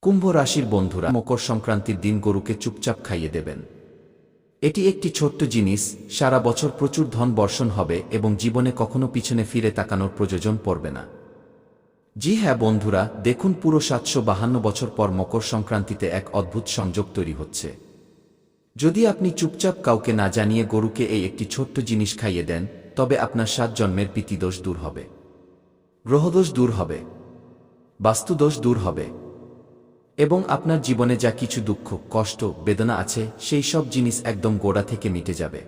কুম্ভ রাশির বন্ধুরা, মকর সংক্রান্তির দিন গরুকে চুপচাপ খাইয়ে দেবেন। এটি একটি ছোট্ট জিনিস, সারা বছর প্রচুর ধন বর্ষণ হবে এবং জীবনে কখনো পিছনে ফিরে তাকানোর প্রয়োজন পড়বে না। জি হ্যাঁ বন্ধুরা, দেখুন পুরো 752 বছর পর মকর সংক্রান্তিতে এক অদ্ভুত সংযোগ তৈরি হচ্ছে। যদি আপনি চুপচাপ কাউকে না জানিয়ে গরুকে এই একটি ছোট্ট জিনিস খাইয়ে দেন, তবে আপনার 7 জন্মের পিতৃদোষ দূর হবে, গ্রহদোষ দূর হবে, বাস্তুদোষ দূর হবে এবং আপনার জীবনে যা কিছু দুঃখ, কষ্ট, বেদনা আছে সেই সব জিনিস একদম গোড়া থেকে মিটে যাবে।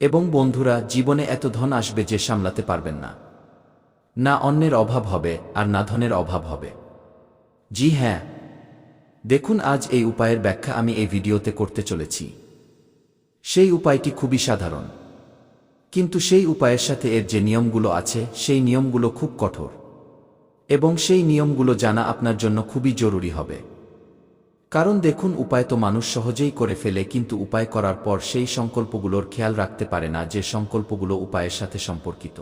এবং বন্ধুরা, জীবনে এত ধন আসবে যে সামলাতে পারবেন না। না অন্যের অভাব হবে আর না ধনের অভাব হবে। জি হ্যাঁ, দেখুন আজ এই উপায়ের ব্যাখ্যা আমি এই ভিডিওতে করতে চলেছি। সেই উপায়টি খুবই সাধারণ, কিন্তু সেই উপায়ের সাথে এর যে নিয়মগুলো আছে সেই নিয়মগুলো খুব কঠোর এবং সেই নিয়মগুলো জানা আপনার জন্য খুবই জরুরি হবে। কারণ দেখুন, উপায় তো মানুষ সহজেই করে ফেলে, কিন্তু উপায় করার পর সেই সংকল্পগুলোর খেয়াল রাখতে পারে না যে সংকল্পগুলো উপায়ের সাথে সম্পর্কিত।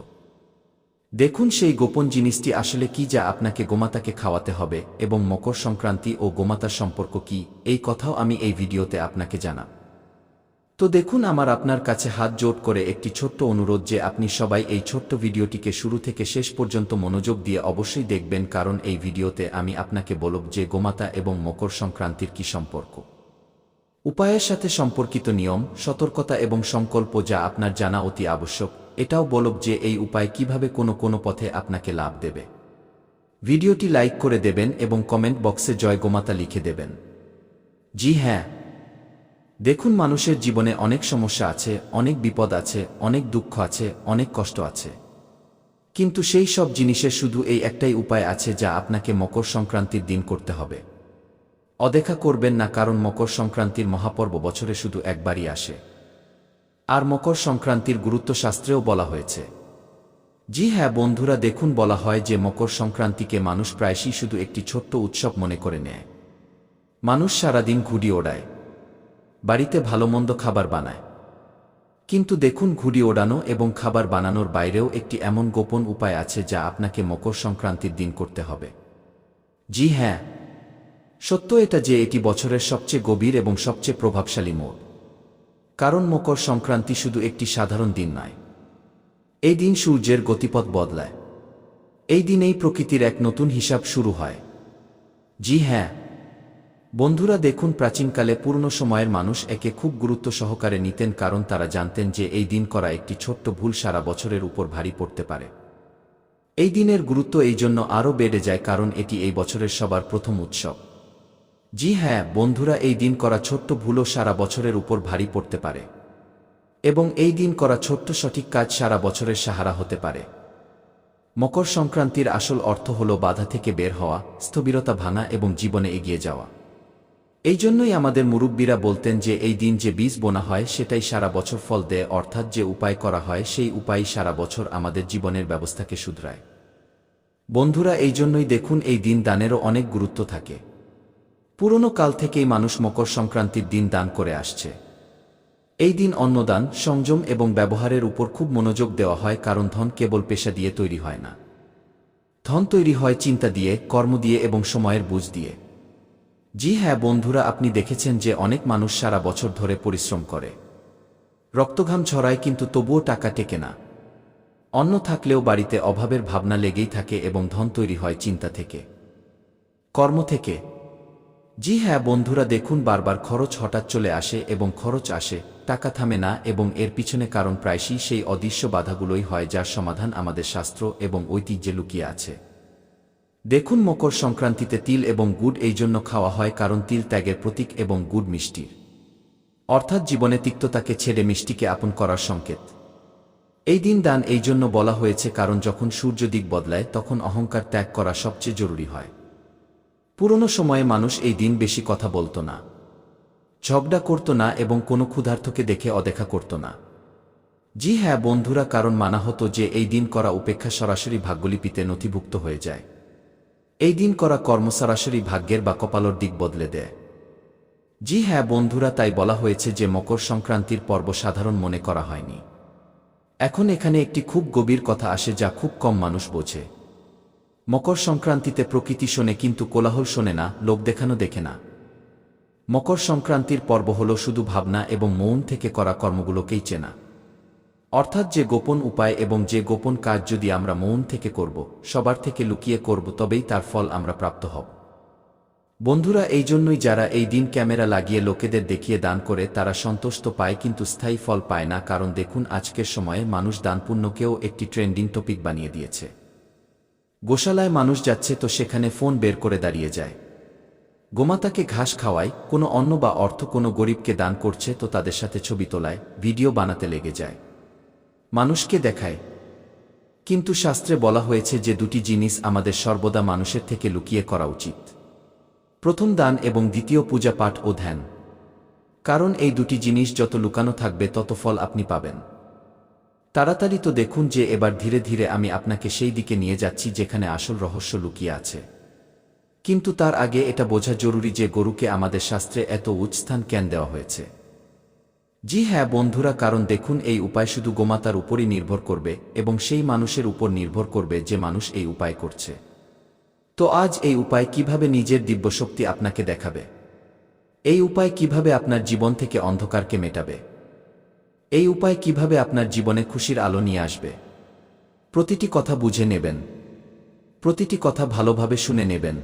দেখুন সেই গোপন জিনিসটি আসলে কি যা আপনাকে গোমাতাকে খাওয়াতে হবে, এবং মকর সংক্রান্তি ও গোমাতার সম্পর্ক কি, এই কথাও আমি এই ভিডিওতে আপনাকে জানাব। তো দেখুন, আমার আপনার কাছে হাত জোড় করে একটি ছোট্ট অনুরোধ যে আপনি সবাই এই ছোট্ট ভিডিওটিকে শুরু থেকে শেষ পর্যন্ত মনোযোগ দিয়ে অবশ্যই দেখবেন, কারণ এই ভিডিওতে আমি আপনাকে বলব যে গোমাতা এবং মকর সংক্রান্তির কি সম্পর্ক, উপায়ের সাথে সম্পর্কিত নিয়ম, সতর্কতা এবং সংকল্প যা আপনার জানা অতি আবশ্যক। এটাও বলব যে এই উপায় কিভাবে কোনো পথে আপনাকে লাভ দেবে। ভিডিওটি লাইক করে দেবেন এবং কমেন্ট বক্সে জয় গোমাতা লিখে দেবেন। জি হ্যাঁ, দেখুন মানুষের জীবনে অনেক সমস্যা আছে, অনেক বিপদ আছে, অনেক দুঃখ আছে, অনেক কষ্ট আছে, কিন্তু সেই সব জিনিসের শুধু এই একটাই উপায় আছে যা আপনাকে মকর সংক্রান্তির দিন করতে হবে। অদেখা করবেন না, কারণ মকর সংক্রান্তির মহাপর্ব বছরে শুধু একবারই আসে। আর মকর সংক্রান্তির গুরুত্ব শাস্ত্রেও বলা হয়েছে। জি হ্যাঁ বন্ধুরা, দেখুন বলা হয় যে মকর সংক্রান্তিকে মানুষ প্রায়শই শুধু একটি ছোট্ট উৎসব মনে করে নেয়। মানুষ সারাদিন ঘুড়ি ওড়ায়, বাড়িতে ভালোমন্দ খাবার বানায়, কিন্তু দেখুন ঘুড়ি ওড়ানো এবং খাবার বানানোর বাইরেও একটি এমন গোপন উপায় আছে যা আপনাকে মকর সংক্রান্তির দিন করতে হবে। জি হ্যাঁ, সত্য এটা যে এটি বছরের সবচেয়ে গভীর এবং সবচেয়ে প্রভাবশালী মোড়। কারণ মকর সংক্রান্তি শুধু একটি সাধারণ দিন নয়, এই দিন সূর্যের গতিপথ বদলায়। এই দিনেই প্রকৃতির এক নতুন হিসাব শুরু হয়। জি হ্যাঁ বন্ধুরা, দেখুন প্রাচীনকালে পুরনো সময়ের মানুষ একে খুব গুরুত্ব সহকারে নিতেন, কারণ তারা জানতেন যে এই দিন করা একটি ছোট্ট ভুল সারা বছরের উপর ভারী পড়তে পারে। এই দিনের গুরুত্ব এই জন্য আরও বেড়ে যায় কারণ এটি এই বছরের সবার প্রথম উৎসব। জি হ্যাঁ বন্ধুরা, এই দিন করা ছোট্ট ভুলও সারা বছরের উপর ভারী পড়তে পারে এবং এই দিন করা ছোট্ট সঠিক কাজ সারা বছরের সাহারা হতে পারে। মকর সংক্রান্তির আসল অর্থ হল বাধা থেকে বের হওয়া, স্থবিরতা ভাঙা এবং জীবনে এগিয়ে যাওয়া। এই জন্যই আমাদের মুরব্বীরা বলতেন যে এই দিন যে বীজ বোনা হয় সেটাই সারা বছর ফল দেয়, অর্থাৎ যে উপায় করা হয় সেই উপায়ই সারা বছর আমাদের জীবনের ব্যবস্থাকে শুধরায়। বন্ধুরা, এই জন্যই দেখুন এই দিন দানেরও অনেক গুরুত্ব থাকে। পুরনো কাল থেকেই মানুষ মকর সংক্রান্তির দিন দান করে আসছে। এই দিন অন্নদান, সংযম এবং ব্যবহারের উপর খুব মনোযোগ দেওয়া হয়, কারণ ধন কেবল পেশা দিয়ে তৈরি হয় না। ধন তৈরি হয় চিন্তা দিয়ে, কর্ম দিয়ে এবং সময়ের বুঝ দিয়ে। জি হ্যাঁ বন্ধুরা, আপনি দেখেছেন যে অনেক মানুষ সারা বছর ধরে পরিশ্রম করে, রক্তঘাম ছড়ায়, কিন্তু তবুও টাকা টেকে না। অন্ন থাকলেও বাড়িতে অভাবের ভাবনা লেগেই থাকে এবং ধন তৈরি হয় চিন্তা থেকে, কর্ম থেকে। জি হ্যাঁ বন্ধুরা, দেখুন বারবার খরচ হঠাৎ চলে আসে এবং খরচ আসে, টাকা থামে না, এবং এর পিছনে কারণ প্রায়শই সেই অদৃশ্য বাধাগুলোই হয় যার সমাধান আমাদের শাস্ত্র এবং ঐতিহ্যে লুকিয়ে আছে। দেখুন মকর সংক্রান্তিতে তিল এবং গুড় এই জন্য খাওয়া হয় কারণ তিল ত্যাগের প্রতীক এবং গুড় মিষ্টির, অর্থাৎ জীবনে তিক্ততাকে ছেড়ে মিষ্টিকে আপন করার সংকেত। এই দিন দান এই জন্য বলা হয়েছে কারণ যখন সূর্য দিক বদলায় তখন অহংকার ত্যাগ করা সবচেয়ে জরুরি হয়। পুরনো সময়ে মানুষ এই দিন বেশি কথা বলত না, ঝগড়া করত না এবং কোনো ক্ষুধার্তকে দেখে অদেখা করত না। জি হ্যাঁ বন্ধুরা, কারণ মানা হতো যে এই দিন করা উপেক্ষা সরাসরি ভাগ্যলিপিতে নথিভুক্ত হয়ে যায়। এই দিন করা কর্ম সরাসরি ভাগ্যের বা কপালর দিক বদলে দেয়। জি হ্যাঁ বন্ধুরা, তাই বলা হয়েছে যে মকর সংক্রান্তির পর্ব সাধারণ মনে করা হয়নি। এখন এখানে একটি খুব গভীর কথা আসে যা খুব কম মানুষ বোঝে। মকর সংক্রান্তিতে প্রকৃতি শোনে কিন্তু কোলাহল শোনে না, লোক দেখানো দেখে না। মকর সংক্রান্তির পর্ব হল শুধু ভাবনা এবং মৌন থেকে করা কর্মগুলোকেই চেনা। অর্থাৎ যে গোপন উপায় এবং যে গোপন কাজ যদি আমরা মৌন থেকে করব, সবার থেকে লুকিয়ে করব, তবেই তার ফল আমরা প্রাপ্ত হব। বন্ধুরা, এই জন্যই যারা এই দিন ক্যামেরা লাগিয়ে লোকেদের দেখিয়ে দান করে তারা সন্তুষ্ট পায় কিন্তু স্থায়ী ফল পায় না। কারণ দেখুন, আজকের সময়ে মানুষ দানপুণ্যকেও একটি ট্রেন্ডিং টপিক বানিয়ে দিয়েছে। গোশালায় মানুষ যাচ্ছে তো সেখানে ফোন বের করে দাঁড়িয়ে যায়। গোমাতাকে ঘাস খাওয়ায়, কোনো অন্ন বা অর্থ কোনো গরিবকে দান করছে তো তাদের সাথে ছবি তোলায়, ভিডিও বানাতে লেগে যায়, মানুষকে দেখায়। কিন্তু শাস্ত্রে বলা হয়েছে যে দুটি জিনিস আমাদের সর্বদা মানুষের থেকে লুকিয়ে করা উচিত। প্রথম দান এবং দ্বিতীয় পূজা পাঠ ও ধ্যান। কারণ এই দুটি জিনিস যত লুকানো থাকবে তত ফল আপনি পাবেন। তাড়াতাড়ি তো দেখুন যে এবার ধীরে ধীরে আমি আপনাকে সেই দিকে নিয়ে যাচ্ছি যেখানে আসল রহস্য লুকিয়ে আছে। কিন্তু তার আগে এটা বোঝা জরুরি যে গরুকে আমাদের শাস্ত্রে এত উচ্চ স্থান কেন দেওয়া হয়েছে। জি হ্যাঁ বন্ধুরা, কারণ দেখুন, এই উপায় শুধু গোমাতার উপরই নির্ভর করবে এবং সেই মানুষের উপর নির্ভর করবে যে মানুষ এই উপায় করছে। তো আজ এই উপায় কিভাবে নিজের দিব্যশক্তি আপনাকে দেখাবে, এই উপায় কিভাবে আপনার জীবন থেকে অন্ধকারকে মেটাবে, এই উপায় কিভাবে আপনার জীবনে খুশির আলো নিয়ে আসবে, প্রতিটি কথা বুঝে নেবেন, প্রতিটি কথা ভালোভাবে শুনে নেবেন।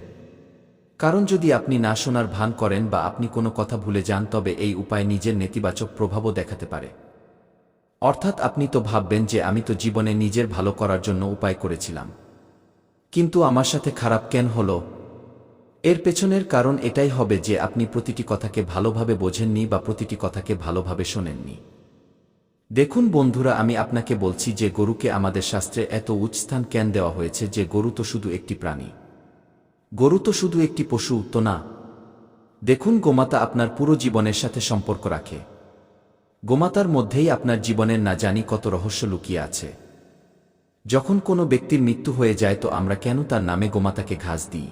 কারণ যদি আপনি না শোনার ভান করেন বা আপনি কোনো কথা ভুলে যান তবে এই উপায় নিজের নেতিবাচক প্রভাবও দেখাতে পারে। অর্থাৎ আপনি তো ভাববেন যে আমি তো জীবনে নিজের ভালো করার জন্য উপায় করেছিলাম, কিন্তু আমার সাথে খারাপ কেন হলো। এর পেছনের কারণ এটাই হবে যে আপনি প্রতিটি কথাকে ভালোভাবে বোঝেননি বা প্রতিটি কথাকে ভালোভাবে শোনেননি। দেখুন বন্ধুরা, আমি আপনাকে বলছি যে গরুকে আমাদের শাস্ত্রে এত উচ্চ স্থান কেন দেওয়া হয়েছে। যে গরু তো শুধু একটি প্রাণী, গরু তো শুধু একটি পশু তো না। দেখুন, গোমাতা আপনার পুরো জীবনের সাথে সম্পর্ক রাখে। গোমাতার মধ্যেই আপনার জীবনের না জানি কত রহস্য লুকিয়ে আছে। যখন কোনো ব্যক্তির মৃত্যু হয়ে যায় তো আমরা কেন তার নামে গোমাতাকে ঘাস দিই?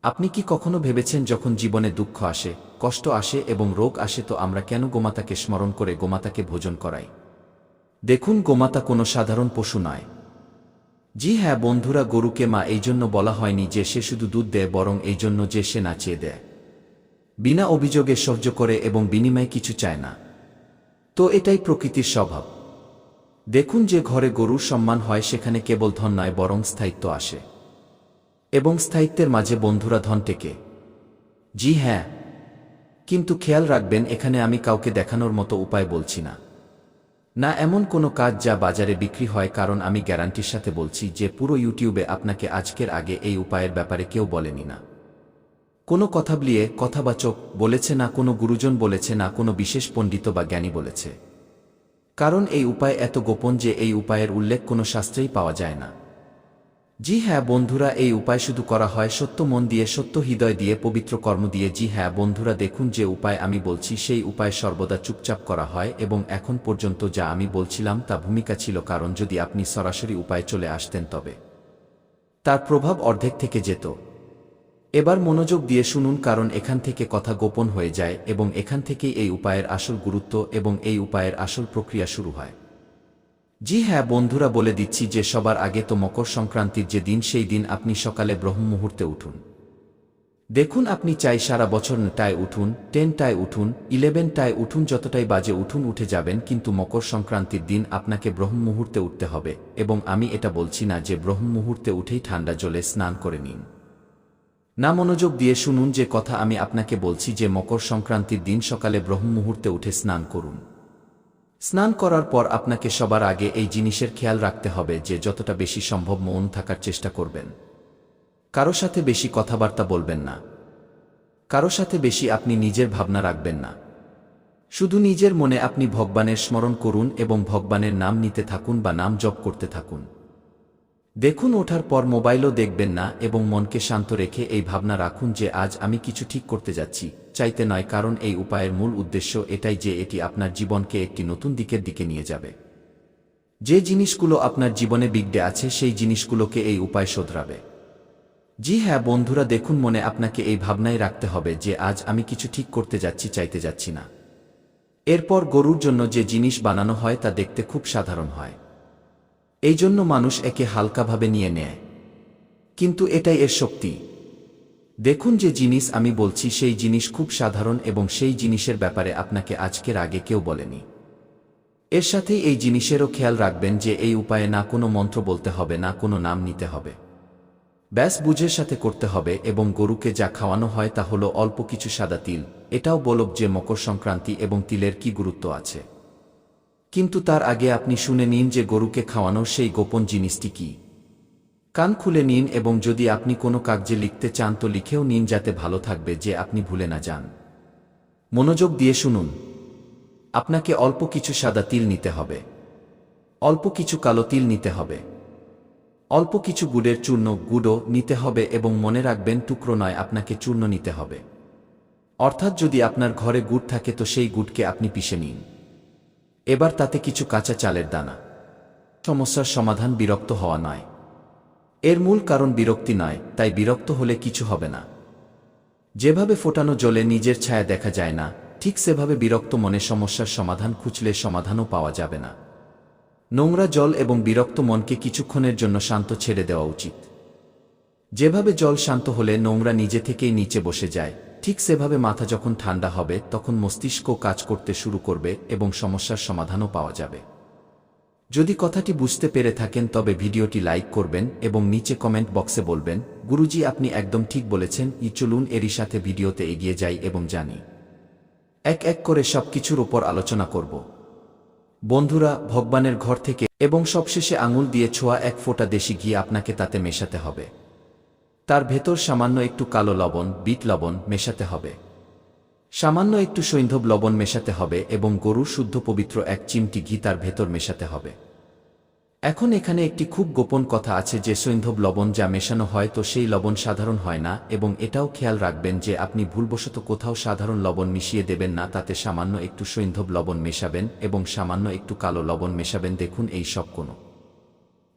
আপনি কি কখনো ভেবেছেন যখন জীবনে দুঃখ আসে, কষ্ট আসে এবং রোগ আসে তো আমরা কেন গোমাতাকে স্মরণ করে গোমাতাকে ভোজন করাই? দেখুন, গোমাতা কোনো সাধারণ পশু নয়। জি হ্যাঁ বন্ধুরা, গরুকে মা এই জন্য বলা হয়নি যে সে শুধু দুধ দেয়, বরং এই জন্য যে সে না চেয়ে দেয়, বিনা অভিযোগে সহ্য করে এবং বিনিময়ে কিছু চায় না। তো এটাই প্রকৃতির স্বভাব। দেখুন, যে ঘরে গরুর সম্মান হয় সেখানে কেবল ধন নয় বরং স্থায়িত্ব আসে, এবং স্থায়িত্বের মাঝে বন্ধুরা ধন টেকে। জি হ্যাঁ, কিন্তু খেয়াল রাখবেন, এখানে আমি কাউকে দেখানোর মতো উপায় বলছি না, না এমন কোনো কাজ যা বাজারে বিক্রি হয়। কারণ আমি গ্যারান্টির সাথে বলছি যে পুরো ইউটিউবে আপনাকে আজকের আগে এই উপায়ের ব্যাপারে কেউ বলেনি। না কোনো কথা বলিয়ে কথাবাচক বলেছে, না কোনো গুরুজন বলেছে, না কোনো বিশেষ পণ্ডিত বা জ্ঞানী বলেছে। কারণ এই উপায় এত গোপন যে এই উপায়ের উল্লেখ কোনো শাস্ত্রেই পাওয়া যায় না। জি হ্যাঁ বন্ধুরা, এই উপায় শুধু করা হয় সত্য মন দিয়ে, সত্য হৃদয় দিয়ে, পবিত্র কর্ম দিয়ে। জি হ্যাঁ বন্ধুরা, দেখুন, যে উপায় আমি বলছি সেই উপায় সর্বদা চুপচাপ করা হয় এবং এখন পর্যন্ত যা আমি বলছিলাম তা ভূমিকা ছিল। কারণ যদি আপনি সরাসরি উপায়ে চলে আসতেন তবে তার প্রভাব অর্ধেক থেকে যেত। এবার মনোযোগ দিয়ে শুনুন, কারণ এখান থেকে কথা গোপন হয়ে যায় এবং এখান থেকেই এই উপায়ের আসল গুরুত্ব এবং এই উপায়ের আসল প্রক্রিয়া শুরু হয়। জি হ্যাঁ বন্ধুরা, বলে দিচ্ছি যে সবার আগে তো মকর সংক্রান্তির যে দিন, সেই দিন আপনি সকালে ব্রহ্ম মুহূর্তে উঠুন। দেখুন, আপনি চাই সারা বছর 9টায় উঠুন, 10টায় উঠুন, 11টায় উঠুন, যতটাই বাজে উঠুন, উঠে যাবেন, কিন্তু মকর সংক্রান্তির দিন আপনাকে ব্রহ্ম মুহূর্তে উঠতে হবে। এবং আমি এটা বলছি না যে ব্রহ্ম মুহূর্তে উঠেই ঠান্ডা জলে স্নান করে নিন। না, মনোযোগ দিয়ে শুনুন যে কথা আমি আপনাকে বলছি, যে মকর সংক্রান্তির দিন সকালে ব্রহ্ম মুহূর্তে উঠে স্নান করুন। স্নান করার পর আপনাকে সবার আগে এই জিনিসের খেয়াল রাখতে হবে যে যতটা বেশি সম্ভব মৌন থাকার চেষ্টা করবেন। কারো সাথে বেশি কথাবার্তা বলবেন না, কারো সাথে বেশি আপনি নিজের ভাবনা রাখবেন না। শুধু নিজের মনে আপনি ভগবানের স্মরণ করুন এবং ভগবানের নাম নিতে থাকুন বা নাম জপ করতে থাকুন। দেখুন, ওঠার পর মোবাইলও দেখবেন না এবং মনকে শান্ত রেখে এই ভাবনা রাখুন যে আজ আমি কিছু ঠিক করতে যাচ্ছি, চাইতে নয়। কারণ এই উপায়ের মূল উদ্দেশ্য এটাই যে এটি আপনার জীবনকে একটি নতুন দিকের দিকে নিয়ে যাবে। যে জিনিসগুলো আপনার জীবনে বিগড়ে আছে সেই জিনিসগুলোকে এই উপায় শোধরাবে। জি হ্যাঁ বন্ধুরা, দেখুন, মনে আপনাকে এই ভাবনাই রাখতে হবে যে আজ আমি কিছু ঠিক করতে যাচ্ছি, চাইতে যাচ্ছি না। এরপর গরুর জন্য যে জিনিস বানানো হয় তা দেখতে খুব সাধারণ হয়, এই জন্য মানুষ একে হালকাভাবে নিয়ে নেয়। কিন্তু এটাই এর শক্তি। দেখুন, যে জিনিস আমি বলছি সেই জিনিস খুব সাধারণ এবং সেই জিনিসের ব্যাপারে আপনাকে আজকের আগে কেউ বলেনি। এর সাথেই এই জিনিসেরও খেয়াল রাখবেন যে এই উপায়ে না কোনো মন্ত্র বলতে হবে, না কোনো নাম নিতে হবে। ব্যাস বুঝের সাথে করতে হবে। এবং গরুকে যা খাওয়ানো হয় তা হলো অল্প কিছু সাদা তিল। এটাও বলব যে মকর সংক্রান্তি এবং তিলের কি গুরুত্ব আছে। কিন্তু তার আগে আপনি শুনে নিন যে গরুকে খাওয়ানোর সেই গোপন জিনিসটি কি। কান খুলে নিন এবং যদি আপনি কোনো কাগজে লিখতে চান তো লিখেও নিন, যাতে ভালো থাকবে যে আপনি ভুলে না যান। মনোযোগ দিয়ে শুনুন। আপনাকে অল্প কিছু সাদা তিল নিতে হবে, অল্প কিছু কালো তিল নিতে হবে, অল্প কিছু গুড়ের গুঁড়ো নিতে হবে এবং মনে রাখবেন টুকরো নয়, আপনাকে চূর্ণ নিতে হবে। অর্থাৎ যদি আপনার ঘরে গুড় থাকে তো সেই গুড়কে আপনি পিষে নিন। এবার তাতে কিছু কাঁচা চালের দানা। সমস্যার সমাধান বিরক্ত হওয়া নয়। এর মূল কারণ বিরক্তি নয়, তাই বিরক্ত হলে কিছু হবে না। যেভাবে ফোটানো জলে নিজের ছায়া দেখা যায় না, ঠিক সেভাবে বিরক্ত মনে সমস্যার সমাধান খুঁজলে সমাধানও পাওয়া যাবে না। নোংরা জল এবং বিরক্ত মনকে কিছুক্ষণের জন্য শান্ত ছেড়ে দেওয়া উচিত। যেভাবে জল শান্ত হলে নোংরা নিজে থেকেই নিচে বসে যায়, ঠিক সেভাবে মাথা যখন ঠান্ডা হবে তখন মস্তিষ্ক কাজ করতে শুরু করবে এবং সমস্যার সমাধানও পাওয়া যাবে। যদি কথাটি বুঝতে পেরে থাকেন তবে ভিডিওটি লাইক করবেন এবং নিচে কমেন্ট বক্সে বলবেন, গুরুজি আপনি একদম ঠিক বলেছেন। চলুন এরই সাথে ভিডিওতে এগিয়ে যাই এবং জানি এক এক করে সবকিছুর উপর আলোচনা করব। বন্ধুরা, ভগবানের ঘর থেকে এবং সবশেষে আঙুল দিয়ে ছোঁয়া এক ফোঁটা দেশি ঘি আপনাকে তাতে মেশাতে হবে। তার ভেতর সামান্য একটু কালো লবণ, বিট লবণ মেশাতে হবে। সামান্য একটু সৈন্ধব লবণ মেশাতে হবে এবং গরুর শুদ্ধ পবিত্র এক চিমটি ঘি তার ভেতর মেশাতে হবে। এখন এখানে একটি খুব গোপন কথা আছে যে সৈন্ধব লবণ যা মেশানো হয় তো সেই লবণ সাধারণ হয় না, এবং এটাও খেয়াল রাখবেন যে আপনি ভুলবশত কোথাও সাধারণ লবণ মিশিয়ে দেবেন না। তাতে সামান্য একটু সৈন্ধব লবণ মেশাবেন এবং সামান্য একটু কালো লবণ মেশাবেন। দেখুন, এই সব কোনো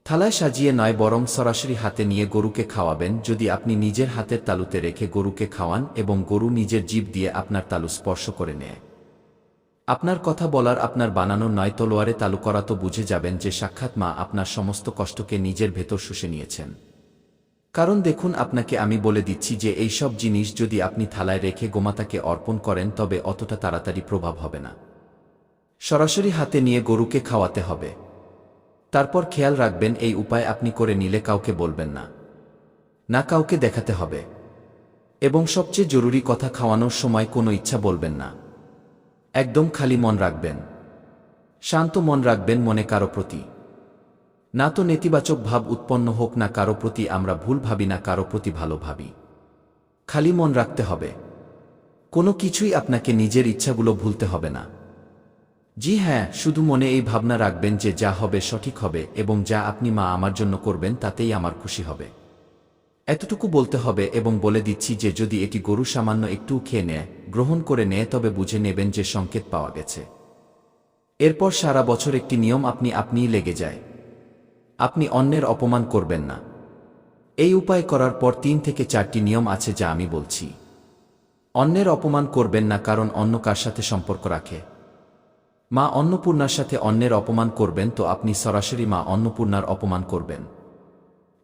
থালায় সাজিয়ে নয়, বরং সরাসরি হাতে নিয়ে গরুকে খাওয়াবেন। যদি আপনি নিজের হাতের তালুতে রেখে গরুকে খাওয়ান এবং গরু নিজের জিভ দিয়ে আপনার তালু স্পর্শ করে নেয়, আপনার কথা বলার, আপনার বানানোর নয়, তলোয়ারে তালু করা, তো বুঝে যাবেন যে সাক্ষাৎ মা আপনার সমস্ত কষ্টকে নিজের ভেতর শুষে নিয়েছেন। কারণ দেখুন, আপনাকে আমি বলে দিচ্ছি যে এই সব জিনিস যদি আপনি থালায় রেখে গোমাতাকে অর্পণ করেন তবে অতটা তাড়াতাড়ি প্রভাব হবে না। সরাসরি হাতে নিয়ে গরুকে খাওয়াতে হবে। তারপর খেয়াল রাখবেন এই উপায় আপনি করে নিলে কাউকে বলবেন না, না কাউকে দেখাতে হবে। এবং সবচেয়ে জরুরি কথা, খাওয়ানোর সময় কোনো ইচ্ছা বলবেন না। একদম খালি মন রাখবেন, শান্ত মন রাখবেন। মনে কারো প্রতি না তো নেতিবাচক ভাব উৎপন্ন হোক, না কারো প্রতি আমরা ভুল ভাবি, না কারো প্রতি ভালো ভাবি। খালি মন রাখতে হবে। কোনো কিছুই আপনাকে নিজের ইচ্ছাগুলো ভুলতে হবে না। জি হ্যাঁ, শুধু মনে এই ভাবনা রাখবেন যে যা হবে সঠিক হবে এবং যা আপনি মা আমার জন্য করবেন তাতেই আমার খুশি হবে। এতটুকু বলতে হবে। এবং বলে দিচ্ছি যে যদি এটি গরু সামান্য একটু খেয়ে নেয়, গ্রহণ করে নেয়, তবে বুঝে নেবেন যে সংকেত পাওয়া গেছে। এরপর সারা বছর একটি নিয়ম আপনিই লেগে যায়। আপনি অন্যের অপমান করবেন না। এই উপায় করার পর 3 থেকে 4টি নিয়ম আছে যা আমি বলছি। অন্যের অপমান করবেন না, কারণ অন্য কার সাথে সম্পর্ক রাখে? মা অন্নপূর্ণার সাথে অন্যের অপমান করবেন তো আপনি সরাসরি মা অন্নপূর্ণার অপমান করবেন।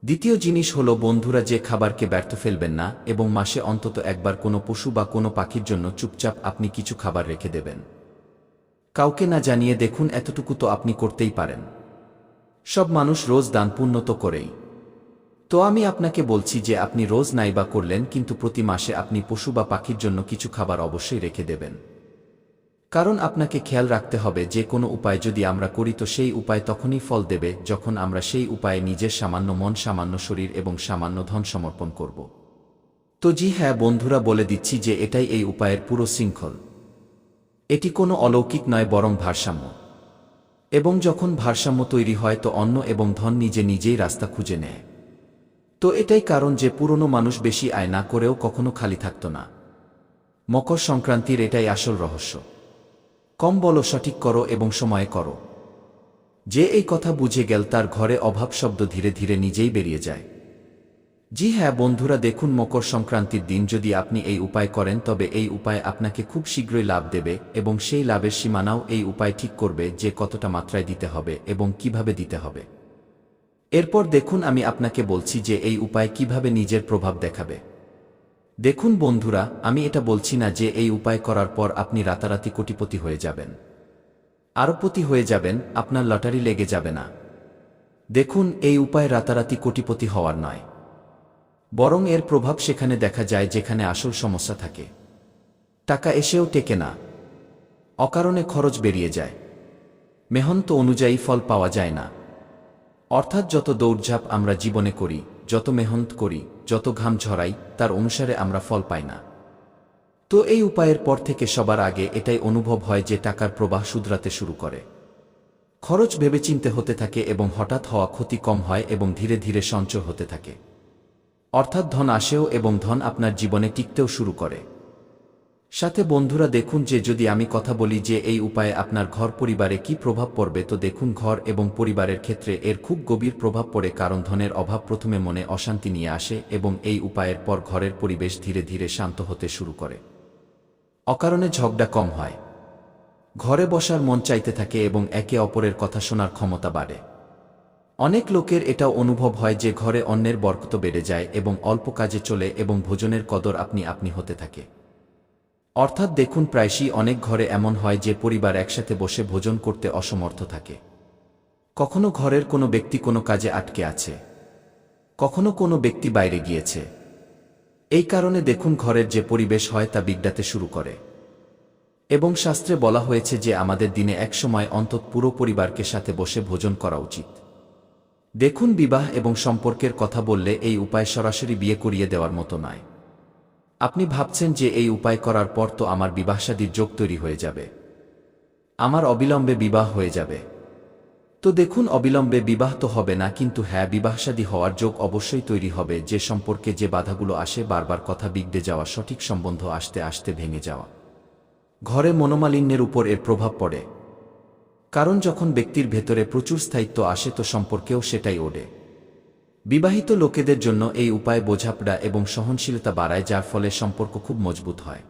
দ্বিতীয় জিনিস হলো, বন্ধুরা, যে খাবারকে ব্যর্থ ফেলবেন না এবং মাসে অন্তত একবার কোনো পশু বা কোনো পাখির জন্য চুপচাপ আপনি কিছু খাবার রেখে দেবেন, কাউকে না জানিয়ে। দেখুন, এতটুকু তো আপনি করতেই পারেন। সব মানুষ রোজ দান পুণ্য তো করেই। তো আমি আপনাকে বলছি যে আপনি রোজ নাইবা করলেন, কিন্তু প্রতি মাসে আপনি পশু বা পাখির জন্য কিছু খাবার অবশ্যই রেখে দেবেন। কারণ আপনাকে খেয়াল রাখতে হবে যে কোনো উপায় যদি আমরা করি তো সেই উপায় তখনই ফল দেবে যখন আমরা সেই উপায়ে নিজের সামান্য মন, সামান্য শরীর এবং সামান্য ধন সমর্পণ করব। তো জি হ্যাঁ বন্ধুরা, বলে দিচ্ছি যে এটাই এই উপায়ের পুরো শৃঙ্খল। এটি কোনো অলৌকিক নয়, বরং ভারসাম্য। এবং যখন ভারসাম্য তৈরি হয় তো অন্ন এবং ধন নিজে নিজেই রাস্তা খুঁজে নেয়। তো এটাই কারণ যে পুরনো মানুষ বেশি আয় না করেও কখনো খালি থাকত না। মকর সংক্রান্তির এটাই আসল রহস্য। কম বলো, সঠিক করো এবং সময়ে করো। যে এই কথা বুঝে গেল তার ঘরে অভাব শব্দ ধীরে ধীরে নিজেই বেরিয়ে যায়। জি হ্যাঁ বন্ধুরা, দেখুন, মকর সংক্রান্তির দিন যদি আপনি এই উপায় করেন তবে এই উপায় আপনাকে খুব শীঘ্রই লাভ দেবে এবং সেই লাভের সীমানাও এই উপায় ঠিক করবে যে কতটা মাত্রায় দিতে হবে এবং কিভাবে দিতে হবে। এরপর দেখুন আমি আপনাকে বলছি যে এই উপায় কিভাবে নিজের প্রভাব দেখাবে। দেখুন বন্ধুরা, আমি এটা বলছি না যে এই উপায় করার পর আপনি রাতারাতি কোটিপতি হয়ে যাবেন, আরবপতি হয়ে যাবেন, আপনার লটারি লেগে যাবে না। দেখুন, এই উপায় রাতারাতি কোটিপতি হওয়ার নয়, বরং এর প্রভাব সেখানে দেখা যায় যেখানে আসল সমস্যা থাকে। টাকা এসেও টেকে না, অকারণে খরচ বেরিয়ে যায়, মেহনত অনুযায়ী ফল পাওয়া যায় না। অর্থাৎ যত দৌড়ঝাঁপ আমরা জীবনে করি, যত মেহনত করি, যত ঘাম ঝরাই, তার অনুসারে আমরা ফল পাই না। তো এই উপায়ের পর থেকে সবার আগে এটাই অনুভব হয় যে টাকার প্রবাহ শুধরাতে শুরু করে। খরচ ভেবেচিন্তে হতে থাকে এবং হঠাৎ হওয়া ক্ষতি কম হয় এবং ধীরে ধীরে সঞ্চয় হতে থাকে। অর্থাৎ ধন আসেও এবং ধন আপনার জীবনে টিকতেও শুরু করে। সাথে বন্ধুরা দেখুন যে যদি আমি কথা বলি যে এই উপায়ে আপনার ঘর পরিবারে কি প্রভাব পড়বে, তো দেখুন ঘর এবং পরিবারের ক্ষেত্রে এর খুব গভীর প্রভাব পড়ে। কারণ ধনের অভাব প্রথমে মনে অশান্তি নিয়ে আসে এবং এই উপায়ের পর ঘরের পরিবেশ ধীরে ধীরে শান্ত হতে শুরু করে। অকারণে ঝগড়া কম হয়, ঘরে বসার মন চাইতে থাকে এবং একে অপরের কথা শোনার ক্ষমতা বাড়ে। অনেক লোকের এটাও অনুভব হয় যে ঘরে অন্যের বরকত বেড়ে যায় এবং অল্প কাজে চলে এবং ভোজনের কদর আপনি আপনি হতে থাকে। অর্থাৎ দেখুন প্রায়শই অনেক ঘরে এমন হয় যে পরিবার একসাথে বসে ভোজন করতে অসমর্থ থাকে। কখনো ঘরের কোনো ব্যক্তি কোনো কাজে আটকে আছে, কখনো কোনো ব্যক্তি বাইরে গিয়েছে। এই কারণে দেখুন ঘরের যে পরিবেশ হয় তা বিগড়াতে শুরু করে। এবং শাস্ত্রে বলা হয়েছে যে আমাদের দিনে এক সময় অন্তত পুরো পরিবারকে সাথে বসে ভোজন করা উচিত। দেখুন, বিবাহ এবং সম্পর্কের কথা বললে এই উপায় সরাসরি বিয়ে করিয়ে দেওয়ার মতো নয়। আপনি ভাবছেন যে এই উপায় করার পর তো আমার বিবাহশাদীর যোগ তৈরি হয়ে যাবে, আমার অবিলম্বে বিবাহ হয়ে যাবে। তো দেখুন, অবিলম্বে বিবাহ তো হবে না, কিন্তু হ্যাঁ, বিবাহশাদী হওয়ার যোগ অবশ্যই তৈরি হবে। যে সম্পর্কে যে বাধাগুলো আসে, বারবার কথা বিগড়ে যাওয়া, সঠিক সম্বন্ধ আসতে আসতে ভেঙে যাওয়া, ঘরে মনোমালিন্যের উপর এর প্রভাব পড়ে। কারণ যখন ব্যক্তির ভেতরে প্রচুর স্থায়িত্ব আসে তো সম্পর্কেও সেটাই ওঠে। বিবাহিত লোকেদের জন্য এই উপায় বোঝাপড়া এবং সহনশীলতা বাড়ায়, যার ফলে সম্পর্ক খুব মজবুত হয়।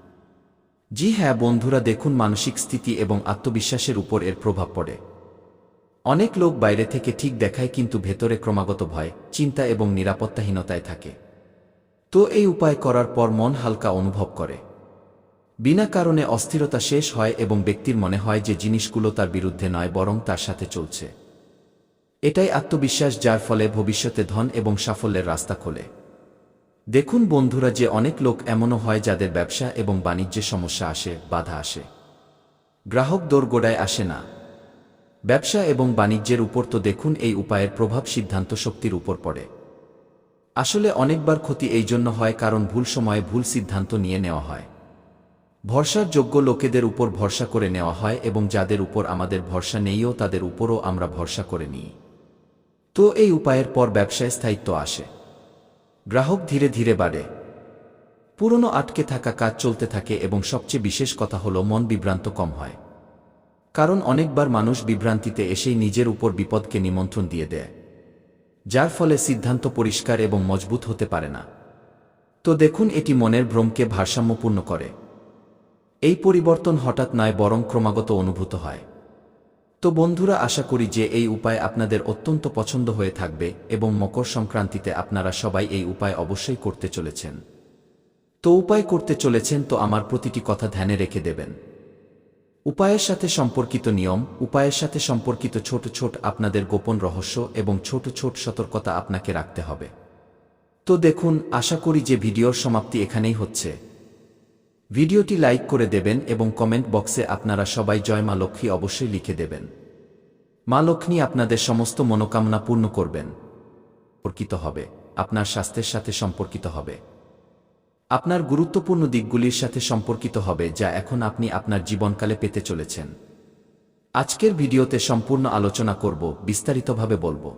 জি হ্যাঁ বন্ধুরা, দেখুন মানসিক স্থিতি এবং আত্মবিশ্বাসের উপর এর প্রভাব পড়ে। অনেক লোক বাইরে থেকে ঠিক দেখায় কিন্তু ভেতরে ক্রমাগত ভয়, চিন্তা এবং নিরাপত্তাহীনতায় থাকে। তো এই উপায় করার পর মন হালকা অনুভব করে, বিনা কারণে অস্থিরতা শেষ হয় এবং ব্যক্তির মনে হয় যে জিনিসগুলো তার বিরুদ্ধে নয় বরং তার সাথে চলছে। এটাই আত্মবিশ্বাস, যার ফলে ভবিষ্যতে ধন এবং সাফল্যের রাস্তা খোলে। দেখুন বন্ধুরা, যে অনেক লোক এমনও হয় যাদের ব্যবসা এবং বাণিজ্যে সমস্যা আসে, বাধা আসে, গ্রাহক দোরগোড়ায় আসে না। ব্যবসা এবং বাণিজ্যের উপর তো দেখুন এই উপায়ের প্রভাব সিদ্ধান্ত শক্তির উপর পড়ে। আসলে অনেকবার ক্ষতি এই জন্য হয় কারণ ভুল সময়ে ভুল সিদ্ধান্ত নিয়ে নেওয়া হয়। ভরসার যোগ্য লোকেদের উপর ভরসা করে নেওয়া হয় এবং যাদের উপর আমাদের ভরসা নেইও তাদের উপরও আমরা ভরসা করে নিই। তো এই উপায়ের পর ব্যবসায় স্থায়িত্ব আসে, গ্রাহক ধীরে ধীরে বাড়ে, পুরনো আটকে থাকা কাজ চলতে থাকে এবং সবচেয়ে বিশেষ কথা হলো মন বিভ্রান্ত কম হয়। কারণ অনেকবার মানুষ বিভ্রান্তিতে এসেই নিজের উপর বিপদকে নিমন্ত্রণ দিয়ে দেয়, যার ফলে সিদ্ধান্ত পরিষ্কার এবং মজবুত হতে পারে না। তো দেখুন, এটি মনের ভ্রমকে ভারসাম্যপূর্ণ করে। এই পরিবর্তন হঠাৎ নয় বরং ক্রমাগত অনুভূত হয়। তো বন্ধুরা, আশা করি যে এই উপায় আপনাদের অত্যন্ত পছন্দ হয়ে থাকবে এবং মকর সংক্রান্তিতে আপনারা সবাই এই উপায় অবশ্যই করতে চলেছেন। তো উপায় করতে চলেছেন তো আমার প্রতিটি কথা ধ্যানে রেখে দেবেন। উপায়ের সাথে সম্পর্কিত নিয়ম, উপায়ের সাথে সম্পর্কিত ছোট ছোট আপনাদের গোপন রহস্য এবং ছোট ছোট সতর্কতা আপনাকে রাখতে হবে। তো দেখুন, আশা করি যে ভিডিওর সমাপ্তি এখানেই হচ্ছে। ভিডিওটি লাইক করে দেবেন এবং কমেন্ট বক্সে আপনারা সবাই জয় মা লক্ষ্মী অবশ্যই লিখে দেবেন। মা লক্ষ্মী আপনাদের সমস্ত মনোকামনা পূর্ণ করবেন। সম্পর্কিত হবে, আপনার স্বাস্থ্যের সাথে সম্পর্কিত হবে, আপনার গুরুত্বপূর্ণ দিকগুলির সাথে সম্পর্কিত হবে যা এখন আপনি আপনার জীবনকালে পেতে চলেছেন। আজকের ভিডিওতে সম্পূর্ণ আলোচনা করব, বিস্তারিতভাবে বলবো,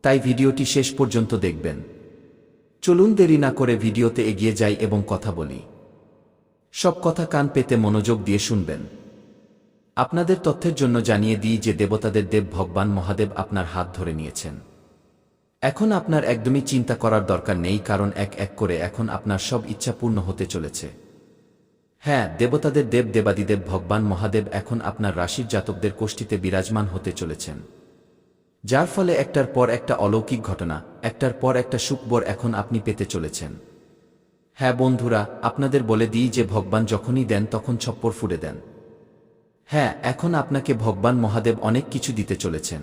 তাই ভিডিওটি শেষ পর্যন্ত দেখবেন। চলুন দেরি না করে ভিডিওতে এগিয়ে যাই এবং কথা বলি। সব কথা কান পেতে মনোযোগ দিয়ে শুনবেন। আপনাদের তথ্যের জন্য জানিয়ে দিই যে দেবতাদের দেব ভগবান মহাদেব আপনার হাত ধরে নিয়েছেন। এখন আপনার একদমই চিন্তা করার দরকার নেই, কারণ এক এক করে এখন আপনার সব ইচ্ছা পূর্ণ হতে চলেছে। হ্যাঁ, দেবতাদের দেব দেবাদিদেব ভগবান মহাদেব এখন আপনার রাশির জাতকদের কোষ্ঠীতে বিরাজমান হতে চলেছেন। যার ফলে একটার পর একটা অলৌকিক ঘটনা, একটার পর একটা সুখবর এখন আপনি পেতে চলেছেন। হ্যাঁ বন্ধুরা, আপনাদের বলে দিই যে ভগবান যখনই দেন তখন ছপ্পর ফুঁড়ে দেন। হ্যাঁ, এখন আপনাকে ভগবান মহাদেব অনেক কিছু দিতে চলেছেন।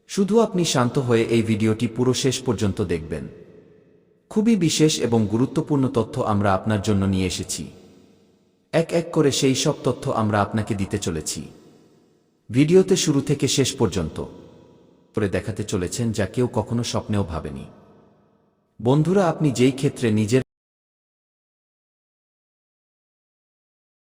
শুধু আপনি শান্ত হয়ে এই ভিডিওটি পুরো শেষ পর্যন্ত দেখবেন। খুবই বিশেষ এবং গুরুত্বপূর্ণ তথ্য আমরা আপনার জন্য নিয়ে এসেছি। এক এক করে সেই সব তথ্য আমরা আপনাকে দিতে চলেছি। ভিডিওতে শুরু থেকে শেষ পর্যন্ত করে দেখাতে চলেছেন যা কেউ কখনো স্বপ্নেও ভাবেনি। বন্ধুরা, আপনি যেই ক্ষেত্রে নিজের